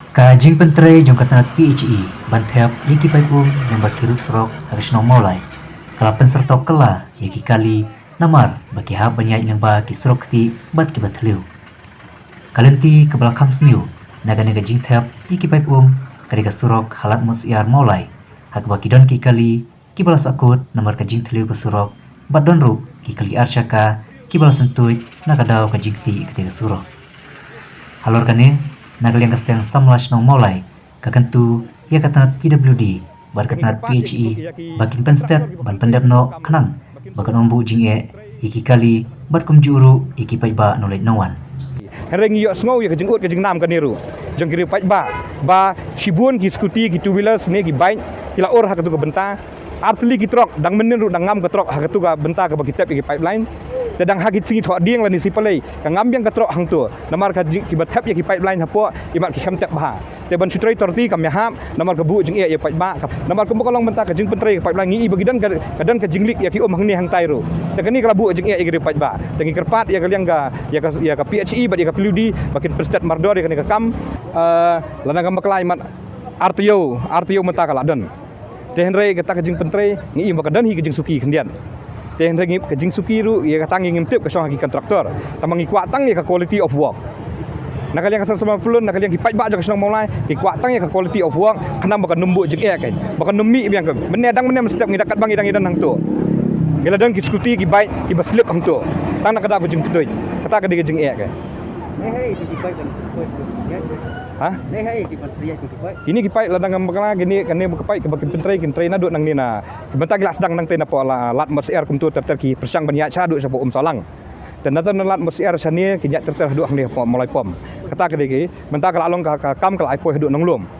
Kajing pentre jong katanat PHE banthep yaki paipum yang bakirut serok arisno maulai. Kalapan sertok kela yaki kali namar baki hab banyai yang ba ki serok ti bat ki batliu. Kalenti ke belakang sniu naga jing thep yaki paipum kadika surok halat musiar maulai. Hak baki don ki kali ki balas akut namar kajing tliu ke surok bat don ru ki kali arsyaka ki balas sentuit nagadau kajing ti ketika surok. Halor kane nagal yang kaseng samlash nong molai kakentu ya katanat PWD bar katanat PHE bakin penstet ban pendep no kanang bakan ombu jing iki kali bat kum juru iki paiba nolet nawan Reng yok sngau ya kejeng ut kejeng nam kan niru jeng kiri pai ba shibun ki skuti ki two wheelers ne ki bike kila or hakatu ka benta artli ki trok dang menen ru dang ngam ka trok hakatu ka benta ka bagi tap ki pipeline dadang hagit singi thok dieng la ni sipalai ka ngam yang ka trok hang tu namar ka ki batap ya ki pipeline hapo imat ki kham tap bah te ban sutrai torti kam ya hap namar ka bu jeng ya pai ba namar ka bokolong benta ka jeng pentrei ka pipeline ngi bagi dan ka jinglik ya ki om hang ni hang tai ru te kani kala bu jeng ya ki pai ba tengi kerpat ya ka liang ga ya ka PHE ba ya ka PWD bakin perstat mardor ya ka kam lana ka maklai mat artio mata kala don te henrei ka ta ka jeng pentrei ngi ba ka dan hi ka jeng suki kendian te henrei ka jeng suki ru ya ka tangi ngim tip ka song hagi kontraktor tamangi kuatang ya ka quality of work nakaliang kasar sama pulun nakaliang ki pai ba jang senang mulai ki kuatang ya ka quality of work kanam ba ka numbu jeng ya kan ba ka nummi biang ka menedang setiap ngidakat bang idang hang tu kala dan ki skuti ki baik ki baslip hang tu tang nak kada jeng tutoi kata ka di jeng ya kan ha kini ki pai ladang ngam gini kan ne ka pai ke bakin pentrei na duk nang ni na benta gelas dang nang te na po lat mas air kum tu ter ki persang banyak cha duk sapo salang dan natan lat mas air sani ki nyak ter duk hang ni mulai pom kata ke diki benta kala long ka kam kala ai po duk nang lum